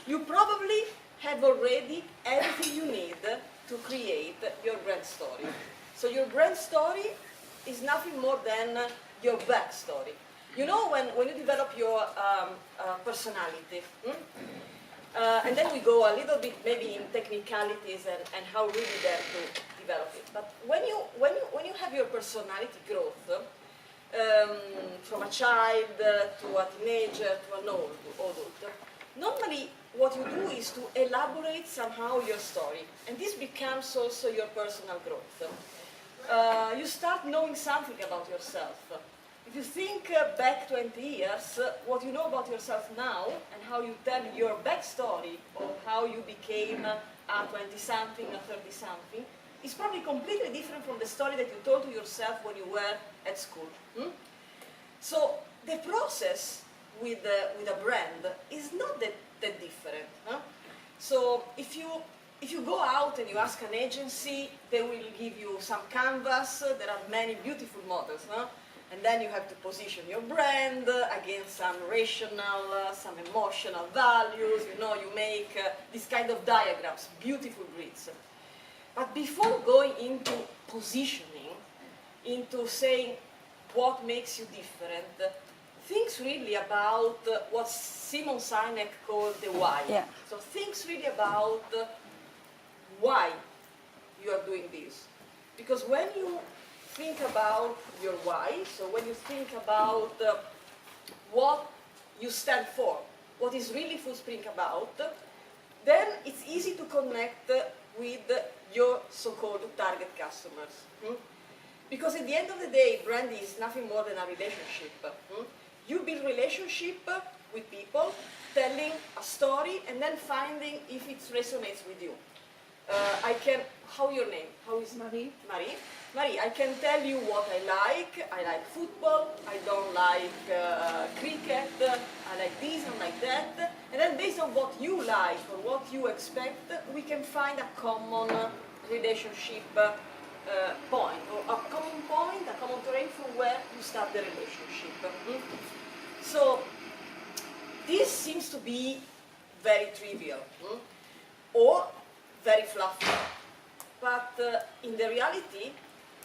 you probably have already everything you need to create your brand story. So your brand story is nothing more than your backstory. You know, when you develop your personality, and then we go a little bit maybe in technicalities and how really there to develop it. But when you have your personality growth, from a child to a teenager to an adult, normally what you do is to elaborate somehow your story, and this becomes also your personal growth. You start knowing something about yourself. If you think back 20 years, what you know about yourself now and how you tell your backstory of how you became a 20-something, a 30-something, is probably completely different from the story that you told to yourself when you were at school. So the process with a brand is not that different. So if you go out and you ask an agency, they will give you some canvas. There are many beautiful models. And then you have to position your brand against some rational, some emotional values. You know, you make this kind of diagrams, beautiful grids. But before going into positioning, into saying what makes you different, think really about what Simon Sinek called the why. Yeah. So think really about why you are doing this. Because when you think about your why, so when you think about what you stand for, what is really Foodspring about, then it's easy to connect with your so-called target customers. Because at the end of the day, brand is nothing more than a relationship. You build relationship with people, telling a story, and then finding if it resonates with you. How your name? How is Marie? Marie. Marie, I can tell you what I like. I like football. I don't like cricket. I like this and like that. And then based on what you like or what you expect, we can find a common relationship point, or a common point, a common terrain from where you start the relationship. So this seems to be very trivial or very fluffy. But in the reality,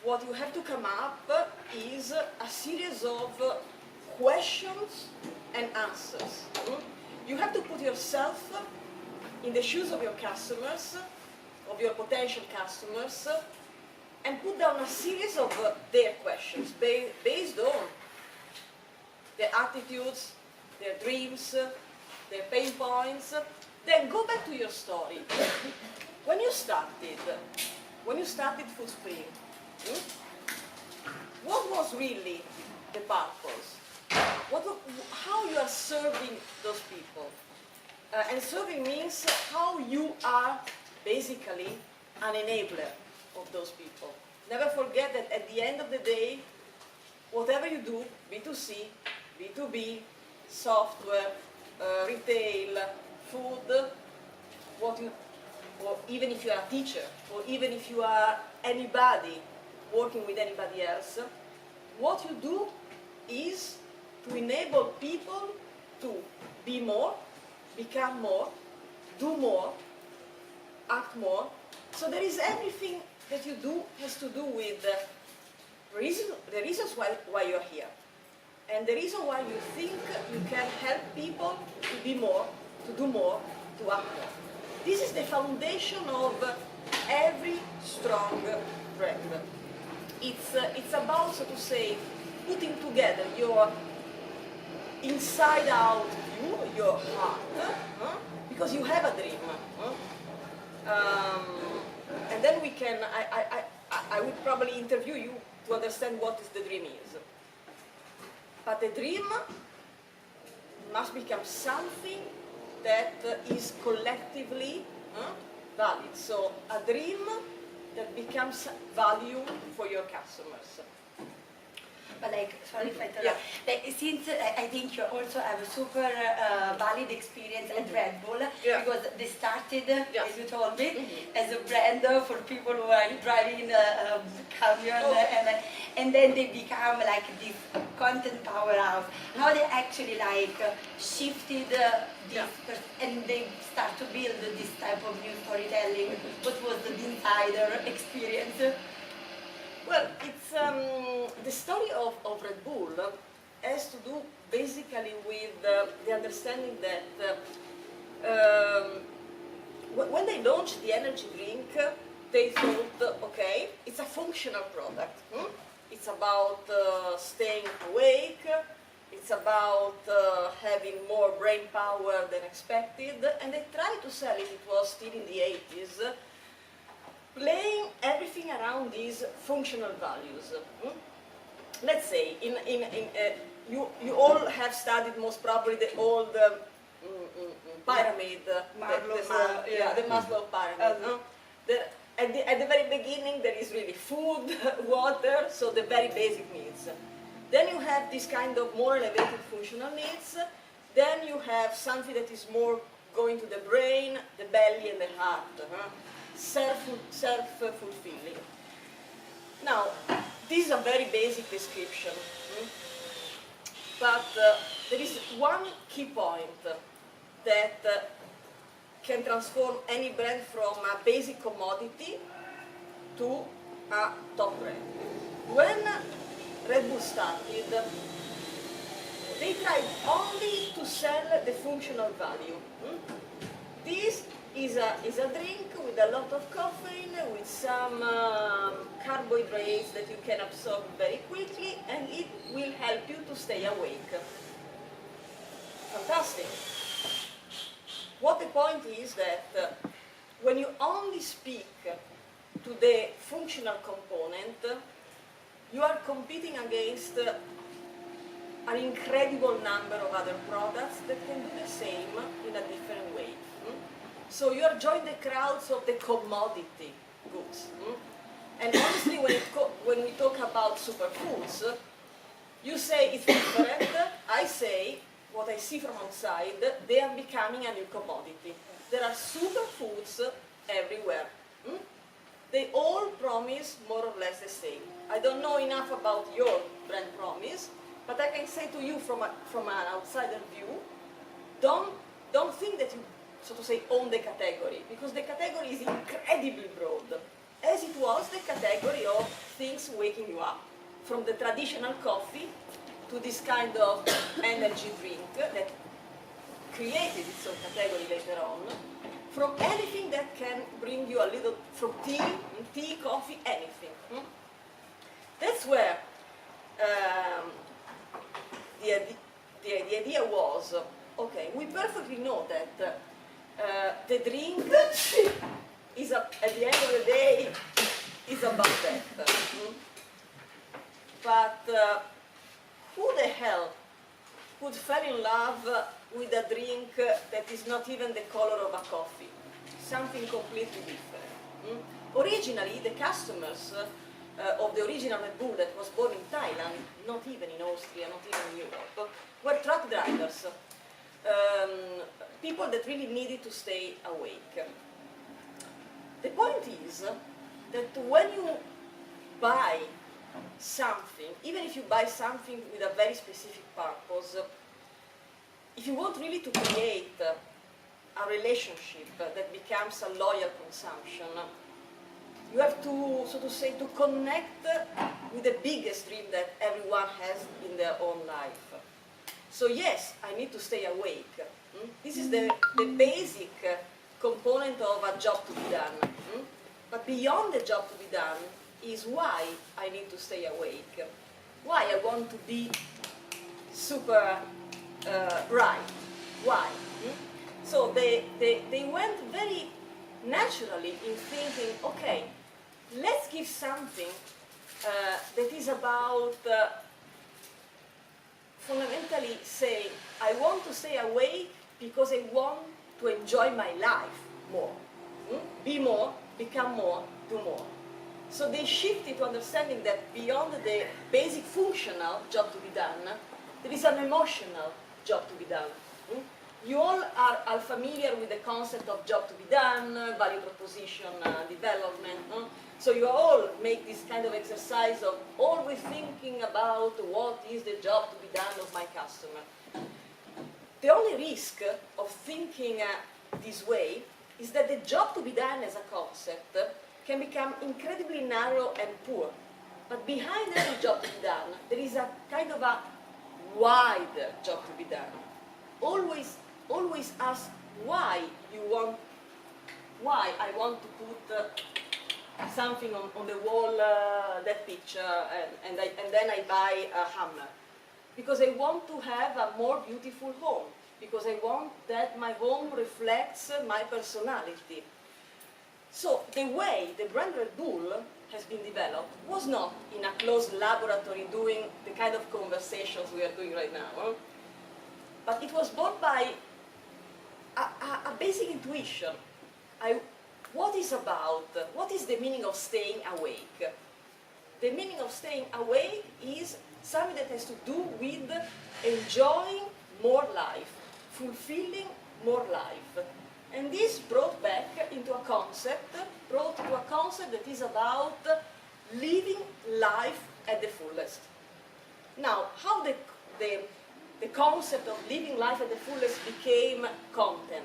what you have to come up is a series of questions and answers. You have to put yourself in the shoes of your customers, of your potential customers, and put down a series of their questions based on their attitudes, their dreams, their pain points. Then go back to your story. When you started Foodspring, what was really the purpose? How you are serving those people? And serving means how you are basically an enabler of those people. Never forget that at the end of the day, whatever you do, B2C, B2B, software, retail, food, or even if you are a teacher, or even if you are anybody working with anybody else, what you do is to enable people to be more, become more, do more, act more. So there is everything that you do has to do with the reasons why you're here. And the reason why you think you can help people to be more, to do more, to act more. This is the foundation of every strong brand. It's about, so to say, putting together your inside-out view, your heart, because you have a dream. And then we can, I would probably interview you to understand what the dream is. But the dream must become something that is collectively valid. So a dream that becomes value for your customers. But like, sorry if I interrupt. Yeah. Like, since I think you also have a super valid experience at Red Bull, Yeah. because they started, Yeah. as you told me, as a brand for people who are driving camion, and then they become like this content powerhouse. How they actually like shifted this, and they start to build this type of new storytelling. What was the insider experience? Well, it's the story of Red Bull has to do basically with the understanding that when they launched the energy drink, they thought, okay, it's a functional product. It's about staying awake. It's about having more brain power than expected, and they tried to sell it. It was still in the 80s. Playing everything around these functional values. Let's say, you all have studied most probably the old pyramid, the Maslow pyramid. At the very beginning, there is really food, water, so the very basic needs. Then you have this kind of more elevated functional needs. Then you have something that is more going to the brain, the belly, and the heart. Self-fulfilling. Now, this is a very basic description, but there is one key point that can transform any brand from a basic commodity to a top brand. When Red Bull started, they tried only to sell the functional value. This is a drink with a lot of caffeine, with some carbohydrates that you can absorb very quickly, and it will help you to stay awake. Fantastic. What the point is that when you only speak to the functional component, you are competing against an incredible number of other products that can do the same in a different way. So you are joining the crowds of the commodity goods. And honestly, when we talk about superfoods, you say it's different. I say, what I see from outside, they are becoming a new commodity. There are superfoods everywhere. They all promise more or less the same. I don't know enough about your brand promise, but I can say to you from an outsider view, don't think that you, so to say, own the category, because the category is incredibly broad, as it was the category of things waking you up, from the traditional coffee to this kind of energy drink that created its own category later on, from anything that can bring you a little, from tea, coffee, anything. That's where the idea was, okay, we perfectly know that the drink is, at the end of the day, is about that. But who the hell would fall in love with a drink that is not even the color of a coffee? Something completely different. Originally, the customers of the original Red Bull that was born in Thailand, not even in Austria, not even in Europe, were truck drivers. People that really needed to stay awake. The point is that when you buy something, even if you buy something with a very specific purpose, if you want really to create a relationship that becomes a loyal consumption, you have to, so to say, to connect with the biggest dream that everyone has in their own life. So yes, I need to stay awake. This is the basic component of a job to be done. But beyond the job to be done is why I need to stay awake. Why I want to be super bright. Why? So they went very naturally in thinking, okay, let's give something that is about fundamentally saying, I want to stay awake because I want to enjoy my life more. Be more, become more, do more. So they shifted to understanding that beyond the basic functional job to be done, there is an emotional job to be done. Mm? You all are familiar with the concept of job to be done, value proposition development. No? So you all make this kind of exercise of always thinking about what is the job to be done of my customer. The only risk of thinking this way is that the job to be done as a concept can become incredibly narrow and poor. But behind every job to be done, there is a kind of a wide job to be done. Always ask why I want to put something on the wall, that picture, and then I buy a hammer. Because I want to have a more beautiful home. Because I want that my home reflects my personality. So the way the brand Red Bull has been developed was not in a closed laboratory doing the kind of conversations we are doing right now. But it was born by a basic intuition. What is the meaning of staying awake? The meaning of staying awake is something that has to do with enjoying more life, fulfilling more life. And this brought back into a concept, that is about living life at the fullest. Now, how the concept of living life at the fullest became content,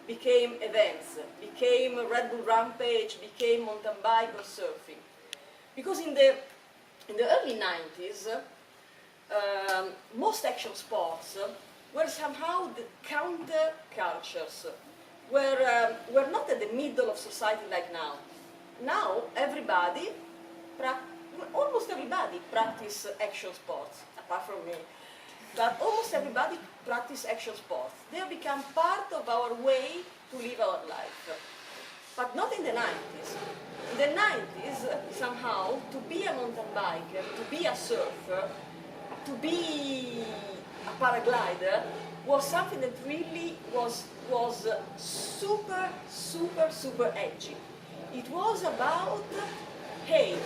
became events, became Red Bull Rampage, became mountain bike or surfing. Because in the early 90s, most action sports were somehow the counter cultures, were not at the middle of society like now. Now almost everybody practice action sports, apart from me. But almost everybody practice action sports. They have become part of our way to live our life. But not in the 90s. In the 90s, somehow, to be a mountain biker, to be a surfer, to be a paraglider, was something that really was super edgy. It was about, hey,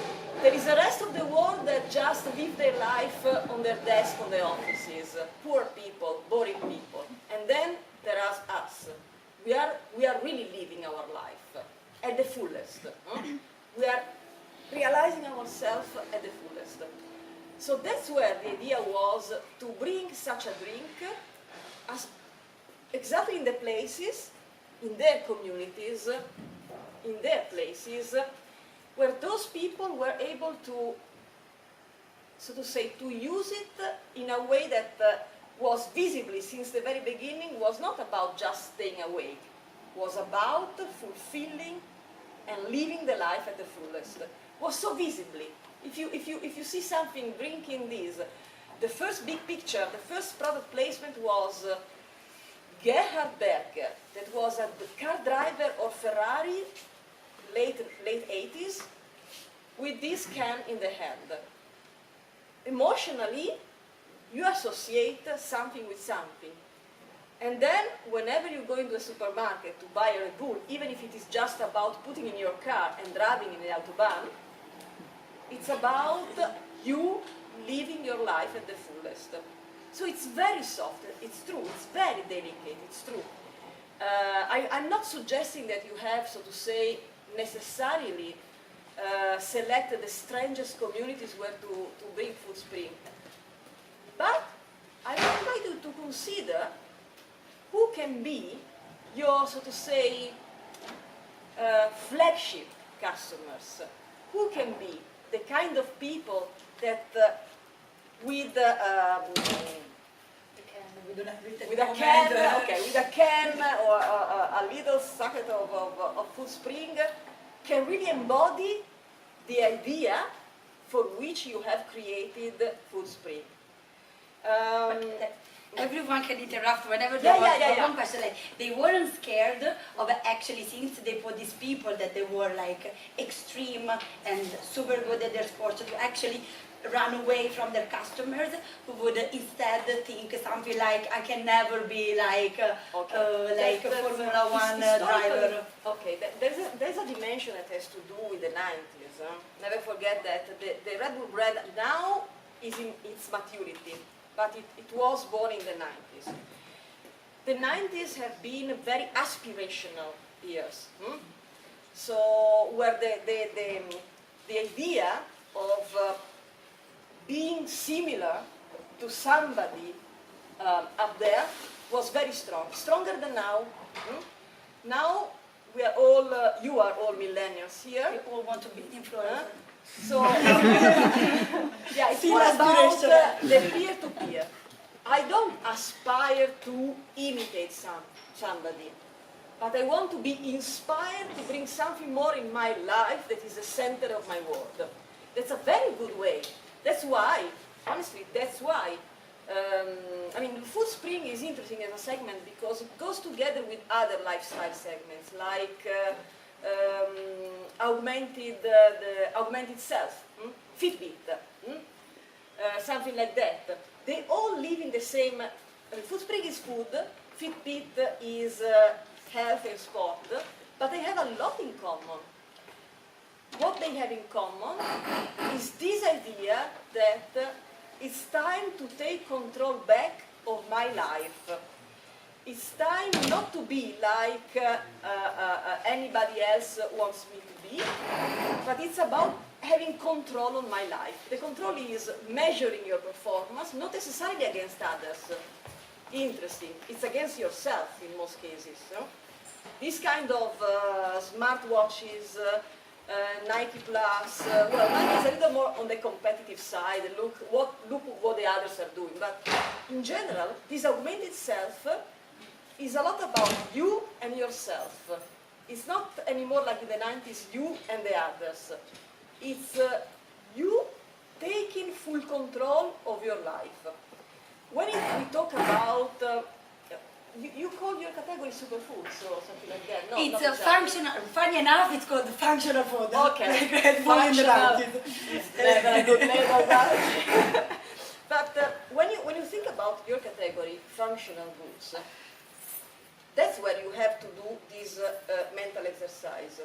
there is the rest of the world that just live their life on their desk, on their offices, poor people, boring people. And then there are us. We are really living our life at the fullest. We are realizing ourselves at the fullest. So that's where the idea was to bring such a drink as exactly in the places, in their communities, in their places, where those people were able to, so to say, to use it in a way that was visibly, since the very beginning, was not about just staying awake, was about fulfilling and living the life at the fullest. Was so visibly. If you see something drinking this, the first big picture, the first product placement was Gerhard Berger, that was a car driver of Ferrari, late 80s, with this can in the hand. Emotionally, you associate something with something. And then, whenever you go into a supermarket to buy a Red Bull, even if it is just about putting in your car and driving in the Autobahn, it's about you living your life at the fullest. So it's very soft, it's true, it's very delicate, it's true. I'm not suggesting that you have, so to say, necessarily select the strangest communities where to bring Food Spring. But I would like you to consider who can be your, so to say, flagship customers. Who can be the kind of people that with a can or a little socket of Food Spring can really embody the idea for which you have created Food Spring. Everyone can interrupt whenever they want one question. Like, they weren't scared of actually, since they put these people that they were like extreme and super good at their sport, to actually run away from their customers, who would instead think something like, I can never be like Formula one driver. Okay, there's a dimension that has to do with the 90s. Never forget that the Red Bull brand now is in its maturity, but it was born in the 90s. The 90s have been very aspirational years. So where the idea of being similar to somebody up there was very strong, stronger than now. Now we are all, you are all millennials here. We all want to be influencers. So yeah, it's more about the peer-to-peer. I don't aspire to imitate somebody, but I want to be inspired to bring something more in my life that is the center of my world. That's a very good way. That's why, honestly, that's why. I mean, Food Spring is interesting as a segment because it goes together with other lifestyle segments like augmented self, Fitbit, something like that. They all live in the same. Food Spring is food, Fitbit is health and sport, but they have a lot in common. What they have in common is this idea that it's time to take control back of my life. It's time not to be like anybody else wants me to be, but it's about having control on my life. The control is measuring your performance, not necessarily against others. Interesting. It's against yourself in most cases. No? This kind of smartwatches, Nike Plus, well, Nike is a little more on the competitive side. Look what the others are doing. But in general, this augmented self is a lot about you and yourself. It's not anymore like in the 90s, you and the others. It's you taking full control of your life. When we talk about, you call your category superfoods or something like that. No, it's a functional, funny enough, it's called functional food. Okay. Functional. It's very good label, but when you think about your category, functional goods, that's where you have to do this mental exercise.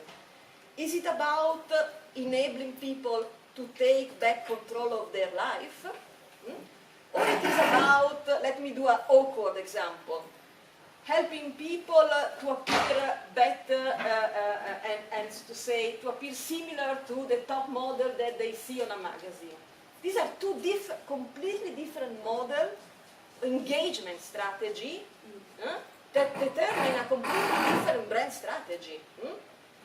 Is it about enabling people to take back control of their life? Or it is about, let me do an awkward example, helping people to appear better and to say, to appear similar to the top model that they see on a magazine. These are two completely different model engagement strategy that determine a completely different brand strategy.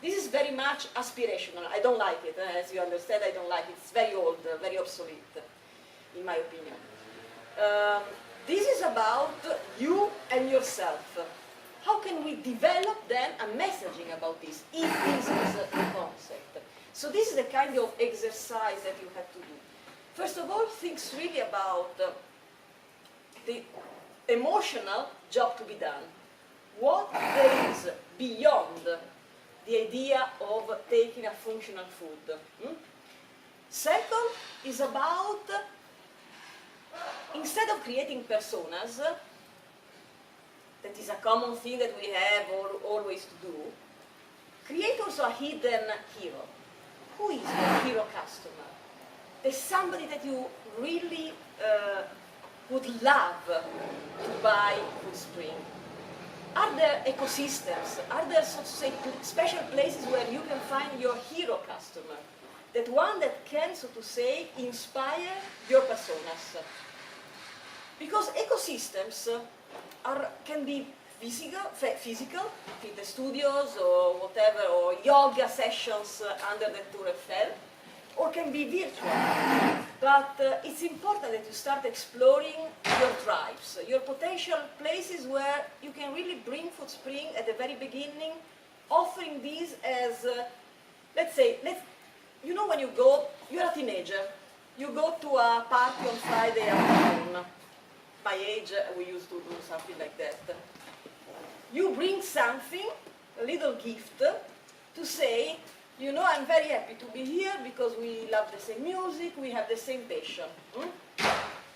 This is very much aspirational. I don't like it, as you understand, I don't like it. It's very old, very obsolete, in my opinion. This is about you and yourself. How can we develop then a messaging about this, if this is the concept? So this is the kind of exercise that you have to do. First of all, think really about the emotional job to be done. What there is beyond the idea of taking a functional food. Second is about, instead of creating personas, that is a common thing that we have always to do, create also a hidden hero. Who is your hero customer? There's somebody that you really would love to buy Food Spring. Are there ecosystems? Are there, so to say, special places where you can find your hero customer? That one that can, so to say, inspire your personas. Because ecosystems can be physical, fitness studios or whatever, or yoga sessions under the Tour Eiffel, or can be virtual. But it's important that you start exploring your tribes, your potential places where you can really bring Food Spring at the very beginning, offering these as, let's say, you know when you're a teenager, you go to a party on Friday afternoon. My age, we used to do something like that. You bring something, a little gift, to say, you know, I'm very happy to be here because we love the same music, we have the same passion.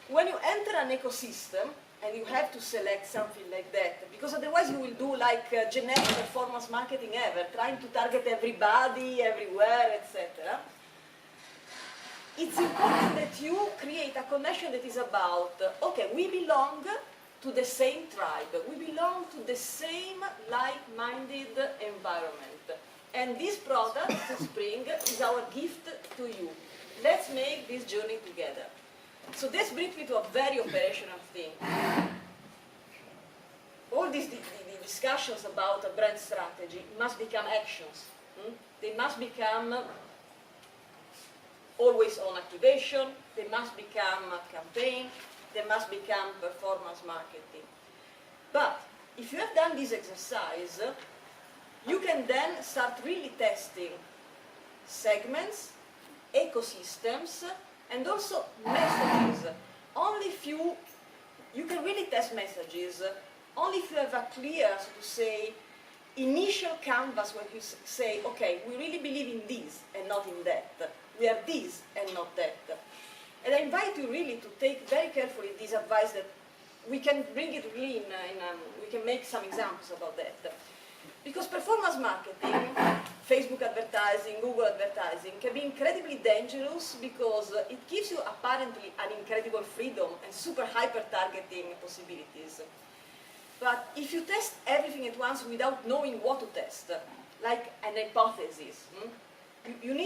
When you enter an ecosystem, and you have to select something like that, because otherwise you will do like generic performance marketing ever, trying to target everybody, everywhere, etc. It's important that you create a connection that is about, okay, we belong to the same tribe, we belong to the same like-minded environment, and this product, Spring, is our gift to you. Let's make this journey together. So this brings me to a very operational thing. All these discussions about a brand strategy must become actions. They must become always on activation, they must become a campaign, they must become performance marketing. But if you have done this exercise, you can then start really testing segments, ecosystems, and also messages. Only if you can really test messages only if you have a clear, so to say, initial canvas where you say, okay, we really believe in this and not in that. We are this and not that. And I invite you really to take very carefully this advice that we can bring it really we can make some examples about that. Because performance marketing, Facebook advertising, Google advertising, can be incredibly dangerous because it gives you apparently an incredible freedom and super hyper-targeting possibilities. But if you test everything at once without knowing what to test, like an hypothesis, you need